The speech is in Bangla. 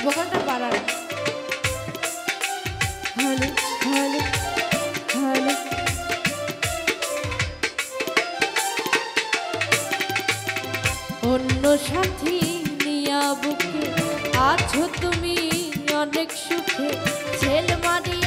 ভোকালটা বাড়ান। Hello hello hello. অন্য সাথী নিয়া বুকে আছো তুমি অনেক সুখে, ছেল মারি